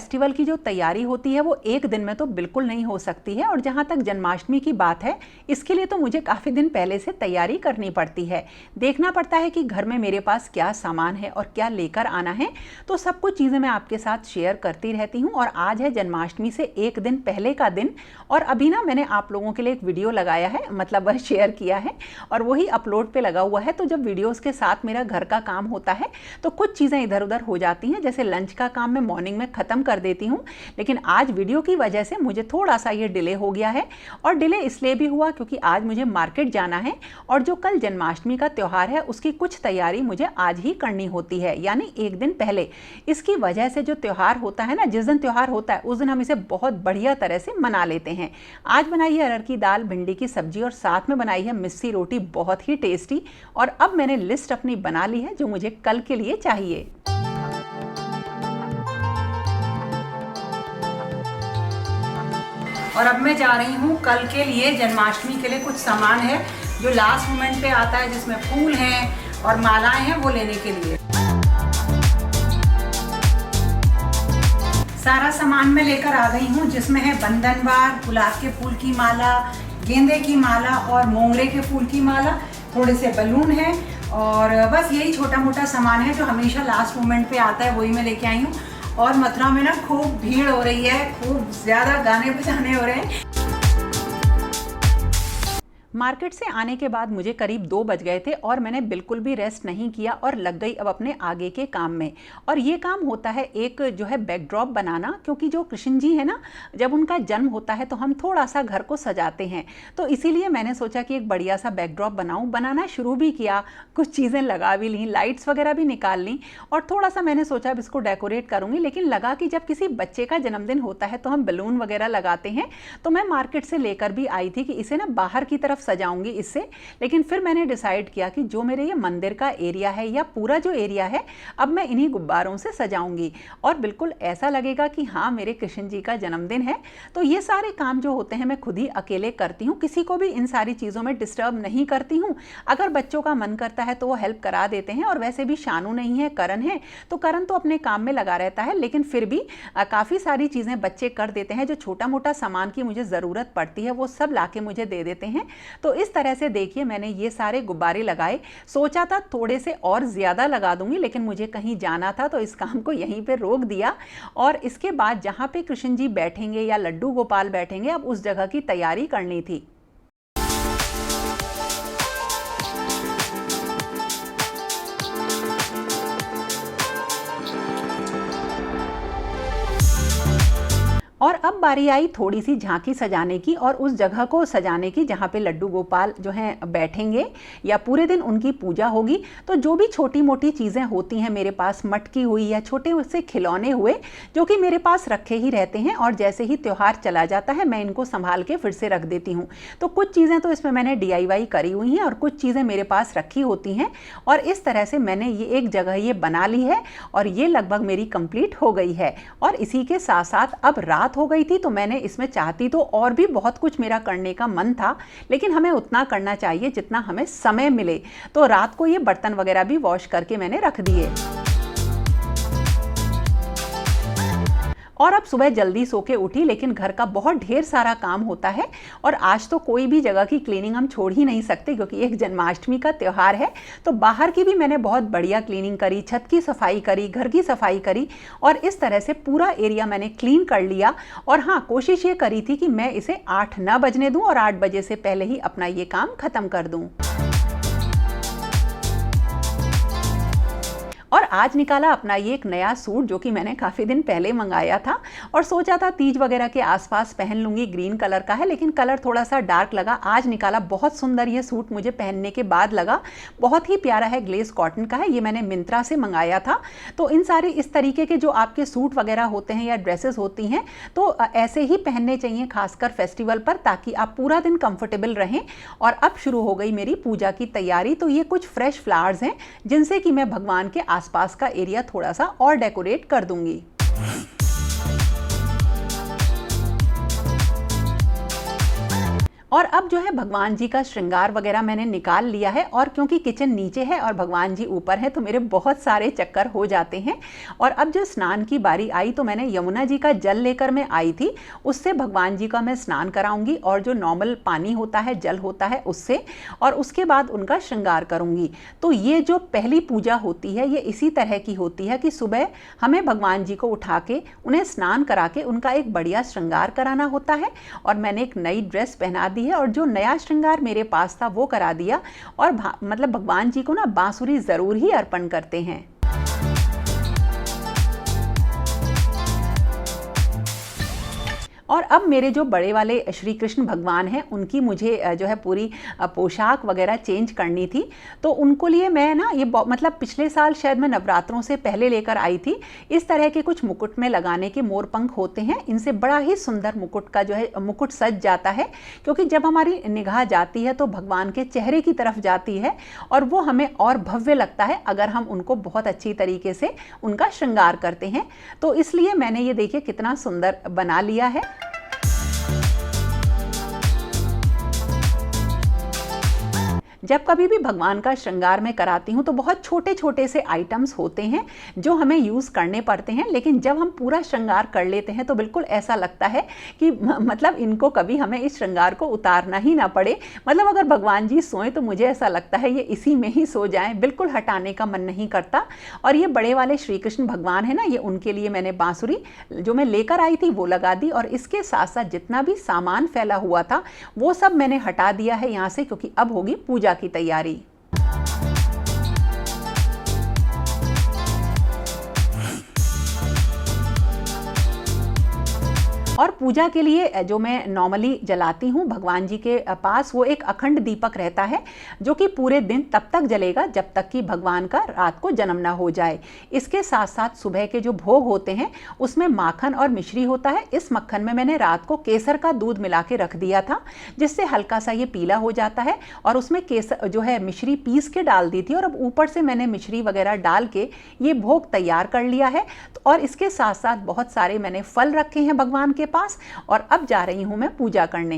Festival की जो तैयारी होती है वो एक दिन में तो बिल्कुल नहीं हो सकती है। और जहाँ तक जन्माष्टमी की बात है, इसके लिए तो मुझे काफ़ी दिन पहले से तैयारी करनी पड़ती है। देखना पड़ता है कि घर में मेरे पास क्या सामान है और क्या लेकर आना है। तो सब कुछ चीज़ें मैं आपके साथ शेयर करती रहती हूँ। और आज है जन्माष्टमी से एक दिन पहले का दिन, और अभी ना मैंने आप लोगों के लिए एक वीडियो लगाया है, मतलब वह शेयर किया है और वही अपलोड पे लगा हुआ है। तो जब वीडियोज़ के साथ मेरा घर का काम होता है तो कुछ चीज़ें इधर उधर हो जाती हैं। जैसे लंच का काम मैं मॉर्निंग में ख़त्म कर देती हूँ, लेकिन आज वीडियो की वजह से मुझे थोड़ा सा ये डिले हो गया है। और डिले इसलिए भी हुआ क्योंकि आज मुझे मार्केट जाना है, और जो कल जन्माष्टमी का त्यौहार है उसकी कुछ तैयारी मुझे आज ही करनी होती है, यानी एक दिन पहले। इसकी वजह से जो त्यौहार होता है ना, जिस दिन त्यौहार होता है उस दिन हम इसे बहुत बढ़िया तरह से मना लेते हैं। आज बनाई है अरहर की दाल, भिंडी की सब्जी और साथ में बनाई है मिस्सी रोटी, बहुत ही टेस्टी। और अब मैंने लिस्ट अपनी बना ली है जो मुझे कल के लिए चाहिए। और अब मैं जा रही हूँ कल के लिए, जन्माष्टमी के लिए कुछ सामान है जो लास्ट मोमेंट पे आता है, जिसमें फूल हैं और मालाएं हैं, वो लेने के लिए। सारा सामान मैं लेकर आ गई हूँ, जिसमें है बंधनवार, गुलाब के फूल की माला, गेंदे की माला और मोंगरे के फूल की माला, थोड़े से बलून है, और बस यही छोटा मोटा सामान है जो हमेशा लास्ट मोमेंट पे आता है, वही मैं लेके आई हूँ। और मथुरा में ना खूब भीड़ हो रही है, खूब ज़्यादा गाने बजाने हो रहे हैं। मार्केट से आने के बाद मुझे करीब 2 बज गए थे और मैंने बिल्कुल भी रेस्ट नहीं किया और लग गई अब अपने आगे के काम में। और ये काम होता है एक जो है बैकड्रॉप बनाना, क्योंकि जो कृष्ण जी है ना, जब उनका जन्म होता है तो हम थोड़ा सा घर को सजाते हैं। तो इसीलिए मैंने सोचा कि एक बढ़िया सा बैकड्रॉप बनाऊं। बनाना शुरू भी किया, कुछ चीज़ें लगा भी ली, लाइट्स वगैरह भी निकाल ली, और थोड़ा सा मैंने सोचा अब इसको डेकोरेट करूँगी। लेकिन लगा कि जब किसी बच्चे का जन्मदिन होता है तो हम बलून वगैरह लगाते हैं, तो मैं मार्केट से लेकर भी आई थी कि इसे ना बाहर की तरफ सजाऊंगी इससे। लेकिन फिर मैंने डिसाइड किया कि जो मेरे ये मंदिर का एरिया है या पूरा जो एरिया है, अब मैं इन्हीं गुब्बारों से सजाऊंगी और बिल्कुल ऐसा लगेगा कि हाँ मेरे कृष्ण जी का जन्मदिन है। तो ये सारे काम जो होते हैं मैं खुद ही अकेले करती हूँ, किसी को भी इन सारी चीज़ों में डिस्टर्ब नहीं करती हूँ। अगर बच्चों का मन करता है तो वो हेल्प करा देते हैं, और वैसे भी शानू नहीं है, करण है, तो करण तो अपने काम में लगा रहता है। लेकिन फिर भी काफ़ी सारी चीज़ें बच्चे कर देते हैं, जो छोटा मोटा सामान की मुझे ज़रूरत पड़ती है वो सब ला के मुझे दे देते हैं। तो इस तरह से देखिए मैंने ये सारे गुब्बारे लगाए। सोचा था थोड़े से और ज़्यादा लगा दूंगी, लेकिन मुझे कहीं जाना था तो इस काम को यहीं पे रोक दिया। और इसके बाद जहाँ पे कृष्ण जी बैठेंगे या लड्डू गोपाल बैठेंगे, अब उस जगह की तैयारी करनी थी। और अब बारी आई थोड़ी सी झांकी सजाने की और उस जगह को सजाने की जहाँ पे लड्डू गोपाल जो हैं बैठेंगे या पूरे दिन उनकी पूजा होगी। तो जो भी छोटी मोटी चीज़ें होती हैं मेरे पास, मटकी हुई या छोटे से खिलौने हुए, जो कि मेरे पास रखे ही रहते हैं, और जैसे ही त्यौहार चला जाता है मैं इनको संभाल के फिर से रख देती हूँ। तो कुछ चीज़ें तो इसमें मैंने DIY करी हुई हैं और कुछ चीज़ें मेरे पास रखी होती हैं। और इस तरह से मैंने ये एक जगह ये बना ली है और ये लगभग मेरी कंप्लीट हो गई है। और इसी के साथ साथ अब रात हो गई थी, तो मैंने इसमें चाहती तो और भी बहुत कुछ मेरा करने का मन था, लेकिन हमें उतना करना चाहिए जितना हमें समय मिले। तो रात को ये बर्तन वगैरह भी वॉश करके मैंने रख दिए। और अब सुबह जल्दी सो के उठी, लेकिन घर का बहुत ढेर सारा काम होता है और आज तो कोई भी जगह की क्लीनिंग हम छोड़ ही नहीं सकते, क्योंकि एक जन्माष्टमी का त्यौहार है। तो बाहर की भी मैंने बहुत बढ़िया क्लीनिंग करी, छत की सफाई करी, घर की सफाई करी, और इस तरह से पूरा एरिया मैंने क्लीन कर लिया। और हाँ, कोशिश ये करी थी कि मैं इसे 8 ना बजने दूँ और 8 बजे से पहले ही अपना ये काम खत्म कर दूँ। और आज निकाला अपना ये एक नया सूट, जो कि मैंने काफ़ी दिन पहले मंगाया था और सोचा था तीज वगैरह के आसपास पहन लूँगी। ग्रीन कलर का है, लेकिन कलर थोड़ा सा डार्क लगा। आज निकाला, बहुत सुंदर ये सूट मुझे पहनने के बाद लगा, बहुत ही प्यारा है, ग्लेस कॉटन का है। ये मैंने मिंत्रा से मंगाया था। तो इन सारे इस तरीके के जो आपके सूट वगैरह होते हैं या ड्रेसेस होती हैं, तो ऐसे ही पहनने चाहिए, खासकर फेस्टिवल पर, ताकि आप पूरा दिन कंफर्टेबल रहें। और अब शुरू हो गई मेरी पूजा की तैयारी। तो ये कुछ फ्रेश फ्लावर्स हैं जिनसे कि मैं भगवान के आसपास का एरिया थोड़ा सा और डेकोरेट कर दूंगी। और अब जो है भगवान जी का श्रृंगार वगैरह मैंने निकाल लिया है, और क्योंकि किचन नीचे है और भगवान जी ऊपर है तो मेरे बहुत सारे चक्कर हो जाते हैं। और अब जो स्नान की बारी आई तो मैंने यमुना जी का जल लेकर मैं आई थी, उससे भगवान जी का मैं स्नान कराऊंगी और जो नॉर्मल पानी होता है, जल होता है, उससे, और उसके बाद उनका श्रृंगार करूंगी। तो ये जो पहली पूजा होती है ये इसी तरह की होती है कि सुबह हमें भगवान जी को उठा के उन्हें स्नान करा के उनका एक बढ़िया श्रृंगार कराना होता है। और मैंने एक नई ड्रेस पहना दी है और जो नया श्रृंगार मेरे पास था वो करा दिया। और मतलब भगवान जी को ना बांसुरी ज़रूर ही अर्पण करते हैं। और अब मेरे जो बड़े वाले श्री कृष्ण भगवान हैं उनकी मुझे जो है पूरी पोशाक वगैरह चेंज करनी थी। तो उनको लिए मैं ना ये मतलब पिछले साल शायद मैं नवरात्रों से पहले लेकर आई थी। इस तरह के कुछ मुकुट में लगाने के मोर पंख होते हैं, इनसे बड़ा ही सुंदर मुकुट का जो है मुकुट सज जाता है, क्योंकि जब हमारी निगाह जाती है तो भगवान के चेहरे की तरफ जाती है और वो हमें और भव्य लगता है अगर हम उनको बहुत अच्छी तरीके से उनका श्रृंगार करते हैं। तो इसलिए मैंने ये देखिए कितना सुंदर बना लिया है। जब कभी भी भगवान का श्रृंगार मैं कराती हूँ तो बहुत छोटे छोटे से आइटम्स होते हैं जो हमें यूज़ करने पड़ते हैं, लेकिन जब हम पूरा श्रृंगार कर लेते हैं तो बिल्कुल ऐसा लगता है कि मतलब इनको कभी हमें इस श्रृंगार को उतारना ही ना पड़े। मतलब अगर भगवान जी सोएं तो मुझे ऐसा लगता है ये इसी में ही सो जाएं, बिल्कुल हटाने का मन नहीं करता। और ये बड़े वाले श्री कृष्ण भगवान है ना, ये उनके लिए मैंने बांसुरी जो मैं लेकर आई थी वो लगा दी, और इसके साथ साथ जितना भी सामान फैला हुआ था वो सब मैंने हटा दिया है यहाँ से, क्योंकि अब होगी पूजा की तैयारी। और पूजा के लिए जो मैं नॉर्मली जलाती हूँ भगवान जी के पास, वो एक अखंड दीपक रहता है जो कि पूरे दिन तब तक जलेगा जब तक कि भगवान का रात को जन्म ना हो जाए। इसके साथ साथ सुबह के जो भोग होते हैं उसमें माखन और मिश्री होता है। इस मक्खन में मैंने रात को केसर का दूध मिला के रख दिया था, जिससे हल्का सा ये पीला हो जाता है, और उसमें केसर जो है मिश्री पीस के डाल दी थी, और अब ऊपर से मैंने मिश्री वगैरह डाल के ये भोग तैयार कर लिया है। और इसके साथ साथ बहुत सारे मैंने फल रखे हैं भगवान के पास, और अब जा रही हूं मैं पूजा करने।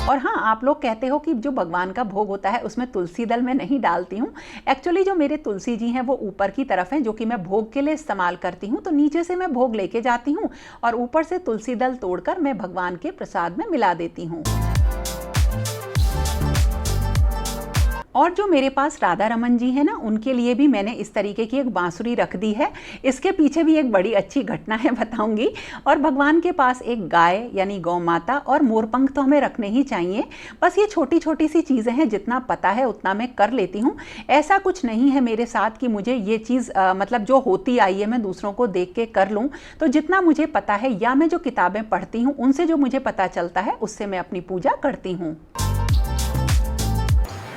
और हाँ, आप लोग कहते हो कि जो भगवान का भोग होता है उसमें तुलसी दल मैं नहीं डालती हूँ। एक्चुअली जो मेरे तुलसी जी हैं वो ऊपर की तरफ हैं, जो कि मैं भोग के लिए इस्तेमाल करती हूँ। तो नीचे से मैं भोग लेके जाती हूँ और ऊपर से तुलसी दल तोड़कर मैं भगवान के प्रसाद में मिला देती हूँ। और जो मेरे पास राधा रमन जी है ना, उनके लिए भी मैंने इस तरीके की एक बांसुरी रख दी है। इसके पीछे भी एक बड़ी अच्छी घटना है, बताऊंगी। और भगवान के पास एक गाय यानी गौ माता और मोरपंख तो हमें रखने ही चाहिए। बस ये छोटी छोटी सी चीज़ें हैं, जितना पता है उतना मैं कर लेती हूँ। ऐसा कुछ नहीं है मेरे साथ कि मुझे ये चीज़ मतलब जो होती आई है मैं दूसरों को देख के कर लूँ। तो जितना मुझे पता है या मैं जो किताबें पढ़ती हूँ उनसे जो मुझे पता चलता है उससे मैं अपनी पूजा करती हूँ।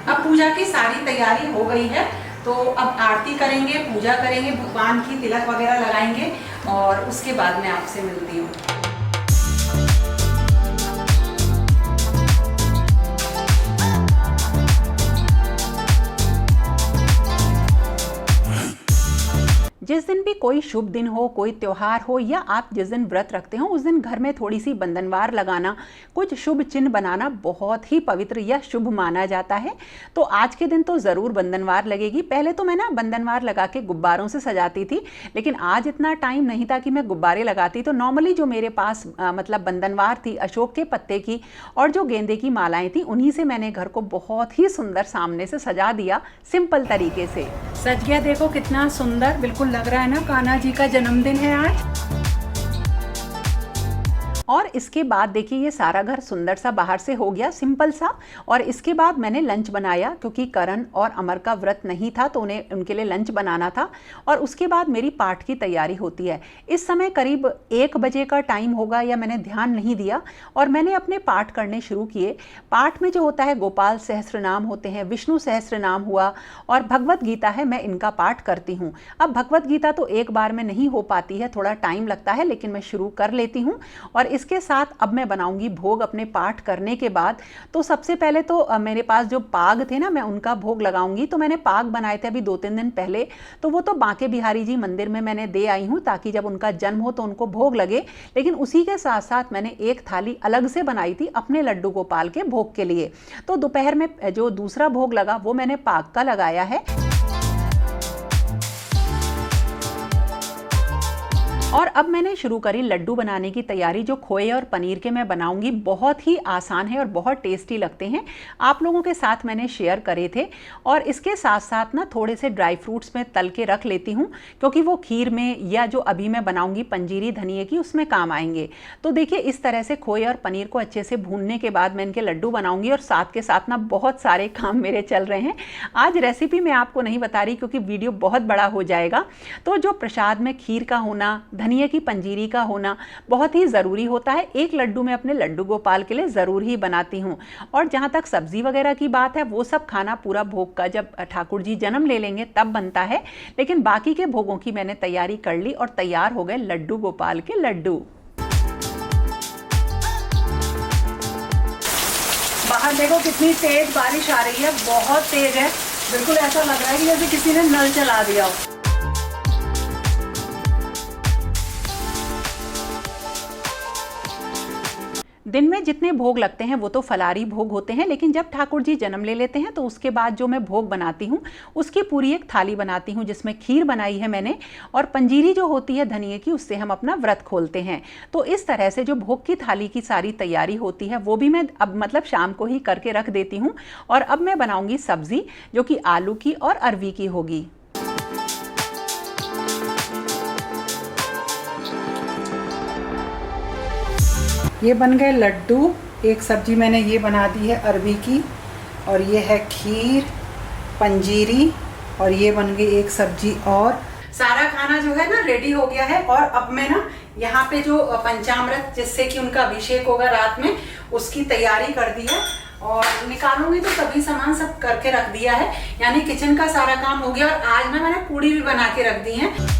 अब पूजा की सारी तैयारी हो गई है, तो अब आरती करेंगे, पूजा करेंगे, भगवान की तिलक वगैरह लगाएंगे, और उसके बाद मैं आपसे मिलती हूँ। जिस दिन भी कोई शुभ दिन हो, कोई त्योहार हो, या आप जिस दिन व्रत रखते हो उस दिन घर में थोड़ी सी बंधनवार लगाना, कुछ शुभ चिन्ह बनाना बहुत ही पवित्र या शुभ माना जाता है। तो आज के दिन तो ज़रूर बंधनवार लगेगी। पहले तो मैं ना बंधनवार लगा के गुब्बारों से सजाती थी, लेकिन आज इतना टाइम नहीं था कि मैं गुब्बारे लगाती। तो नॉर्मली जो मेरे पास मतलब बंधनवार थी अशोक के पत्ते की और जो गेंदे की मालाएँ थी, उन्हीं से मैंने घर को बहुत ही सुंदर सामने से सजा दिया, सिंपल तरीके से सज गया। देखो कितना सुंदर बिल्कुल लग रहा है ना, कान्हा जी का जन्मदिन है आज। और इसके बाद देखिए ये सारा घर सुंदर सा बाहर से हो गया, सिंपल सा। और इसके बाद मैंने लंच बनाया, क्योंकि करण और अमर का व्रत नहीं था तो उन्हें उनके लिए लंच बनाना था। और उसके बाद मेरी पाठ की तैयारी होती है। इस समय करीब 1 बजे का टाइम होगा, या मैंने ध्यान नहीं दिया, और मैंने अपने पाठ करने शुरू किए। पाठ में जो होता है गोपाल सहस्त्र नाम होते हैं, विष्णु सहस्त्र नाम हुआ, और भगवत गीता है, मैं इनका पाठ करती हूँ। अब भगवत गीता तो एक बार में नहीं हो पाती है, थोड़ा टाइम लगता है, लेकिन मैं शुरू कर लेती हूँ। और इसके साथ अब मैं बनाऊंगी भोग अपने पाठ करने के बाद। तो सबसे पहले तो मेरे पास जो पाग थे ना, मैं उनका भोग लगाऊंगी। तो मैंने पाग बनाए थे अभी 2-3 दिन पहले, तो वो तो बांके बिहारी जी मंदिर में मैंने दे आई हूँ ताकि जब उनका जन्म हो तो उनको भोग लगे। लेकिन उसी के साथ साथ मैंने एक थाली अलग से बनाई थी अपने लड्डू गोपाल के भोग के लिए। तो दोपहर में जो दूसरा भोग लगा वो मैंने पाग का लगाया है। और अब मैंने शुरू करी लड्डू बनाने की तैयारी, जो खोए और पनीर के मैं बनाऊंगी। बहुत ही आसान है और बहुत टेस्टी लगते हैं। आप लोगों के साथ मैंने शेयर करे थे। और इसके साथ साथ ना थोड़े से ड्राई फ्रूट्स में तल के रख लेती हूँ, क्योंकि वो खीर में या जो अभी मैं बनाऊंगी पंजीरी धनिये की, उसमें काम आएंगे। तो देखिए इस तरह से खोए और पनीर को अच्छे से भूनने के बाद मैं इनके लड्डू बनाऊंगी। और साथ के साथ ना बहुत सारे काम मेरे चल रहे हैं। आज रेसिपी मैं आपको नहीं बता रही क्योंकि वीडियो बहुत बड़ा हो जाएगा। तो जो प्रसाद में खीर का होना, धनिये की पंजीरी का होना बहुत ही ज़रूरी होता है। एक लड्डू मैं अपने लड्डू गोपाल के लिए ज़रूर ही बनाती हूँ। और जहाँ तक सब्जी वगैरह की बात है, वो सब खाना पूरा भोग का जब ठाकुर जी जन्म ले लेंगे तब बनता है। लेकिन बाकी के भोगों की मैंने तैयारी कर ली और तैयार हो गए लड्डू गोपाल के लड्डू। बाहर देखो कितनी तेज बारिश आ रही है, बहुत तेज है। बिल्कुल ऐसा लग रहा है कि जैसे किसी ने नल चला दिया हो। दिन में जितने भोग लगते हैं वो तो फलारी भोग होते हैं, लेकिन जब ठाकुर जी जन्म ले लेते हैं तो उसके बाद जो मैं भोग बनाती हूँ उसकी पूरी एक थाली बनाती हूँ, जिसमें खीर बनाई है मैंने। और पंजीरी जो होती है धनिये की, उससे हम अपना व्रत खोलते हैं। तो इस तरह से जो भोग की थाली की सारी तैयारी होती है वो भी मैं अब मतलब शाम को ही करके रख देती हूँ। और अब मैं बनाऊँगी सब्जी, जो कि आलू की और अरवी की होगी। ये बन गए लड्डू। एक सब्जी मैंने ये बना दी है अरबी की, और ये है खीर, पंजीरी, और ये बन गई एक सब्जी। और सारा खाना जो है ना रेडी हो गया है। और अब मैं ना यहाँ पे जो पंचामृत जिससे कि उनका अभिषेक होगा रात में, उसकी तैयारी कर दी है। और निकालूंगी तो सभी सामान सब करके रख दिया है, यानी किचन का सारा काम हो गया। और आज मैंने पूड़ी भी बना के रख दी है।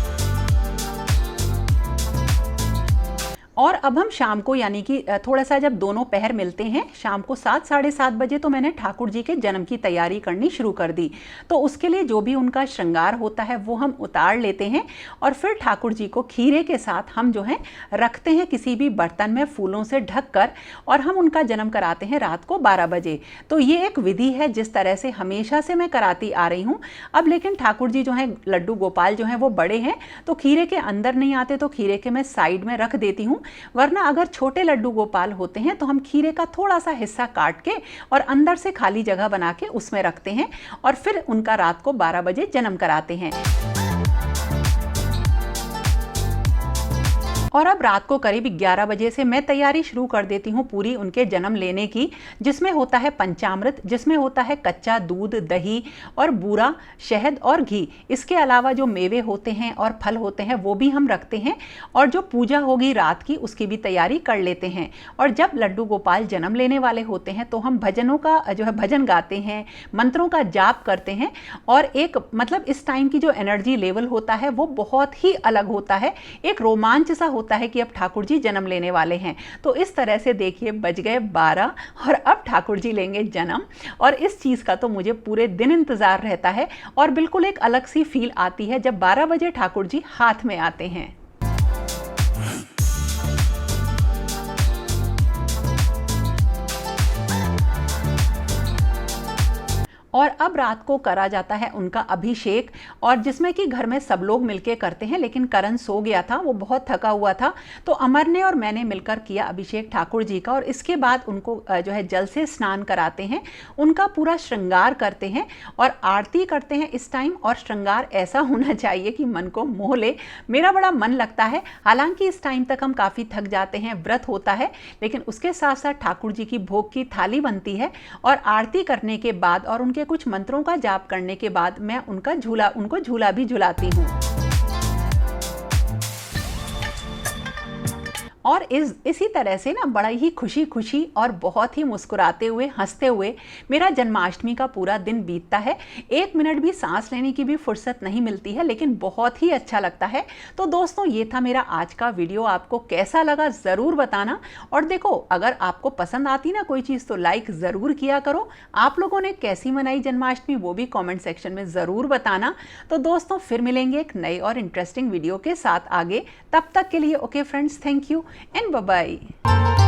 और अब हम शाम को, यानी कि थोड़ा सा जब दोनों पहर मिलते हैं, शाम को 7 साढ़े 7 बजे, तो मैंने ठाकुर जी के जन्म की तैयारी करनी शुरू कर दी। तो उसके लिए जो भी उनका श्रृंगार होता है वो हम उतार लेते हैं। और फिर ठाकुर जी को खीरे के साथ हम जो है रखते हैं किसी भी बर्तन में फूलों से ढक कर, और हम उनका जन्म कराते हैं रात को 12 बजे। तो ये एक विधि है जिस तरह से हमेशा से मैं कराती आ रही हूँ। अब लेकिन ठाकुर जी जो हैं, लड्डू गोपाल जो हैं, वो बड़े हैं, तो खीरे के अंदर नहीं आते, तो खीरे के मैं साइड में रख देती हूँ। वरना अगर छोटे लड्डू गोपाल होते हैं तो हम खीरे का थोड़ा सा हिस्सा काट के और अंदर से खाली जगह बना के उसमें रखते हैं, और फिर उनका रात को 12 बजे जन्म कराते हैं। और अब रात को करीब 11 बजे से मैं तैयारी शुरू कर देती हूँ पूरी उनके जन्म लेने की, जिसमें होता है पंचामृत, जिसमें होता है कच्चा दूध, दही और बूरा, शहद और घी। इसके अलावा जो मेवे होते हैं और फल होते हैं वो भी हम रखते हैं। और जो पूजा होगी रात की, उसकी भी तैयारी कर लेते हैं। और जब लड्डू गोपाल जन्म लेने वाले होते हैं तो हम भजनों का जो है भजन गाते हैं, मंत्रों का जाप करते हैं। और एक मतलब इस टाइम की जो एनर्जी लेवल होता है वो बहुत ही अलग होता है। एक रोमांच सा होता है कि अब ठाकुर जी जन्म लेने वाले हैं। तो इस तरह से देखिए बज गए 12 और अब ठाकुर जी लेंगे जन्म। और इस चीज़ का तो मुझे पूरे दिन इंतज़ार रहता है, और बिल्कुल एक अलग सी फील आती है जब 12 बजे ठाकुर जी हाथ में आते हैं। और अब रात को करा जाता है उनका अभिषेक, और जिसमें कि घर में सब लोग मिलके करते हैं। लेकिन करण सो गया था, वो बहुत थका हुआ था, तो अमर ने और मैंने मिलकर किया अभिषेक ठाकुर जी का। और इसके बाद उनको जो है जल से स्नान कराते हैं, उनका पूरा श्रृंगार करते हैं और आरती करते हैं इस टाइम। और श्रृंगार ऐसा होना चाहिए कि मन को मोह ले। मेरा बड़ा मन लगता है, हालांकि इस टाइम तक हम काफ़ी थक जाते हैं, व्रत होता है, लेकिन उसके साथ साथ ठाकुर जी की भोग की थाली बनती है। और आरती करने के बाद और उनके कुछ मंत्रों का जाप करने के बाद मैं उनको झूला भी झुलाती हूँ। और इसी तरह से ना बड़ा ही खुशी खुशी और बहुत ही मुस्कुराते हुए हंसते हुए मेरा जन्माष्टमी का पूरा दिन बीतता है। 1 मिनट भी सांस लेने की भी फुर्सत नहीं मिलती है, लेकिन बहुत ही अच्छा लगता है। तो दोस्तों ये था मेरा आज का वीडियो, आपको कैसा लगा ज़रूर बताना। और देखो, अगर आपको पसंद आती ना कोई चीज़ तो लाइक ज़रूर किया करो। आप लोगों ने कैसी मनाई जन्माष्टमी वो भी कमेंट सेक्शन में ज़रूर बताना। तो दोस्तों फिर मिलेंगे एक नए और इंटरेस्टिंग वीडियो के साथ आगे। तब तक के लिए okay friends, thank you and bye bye.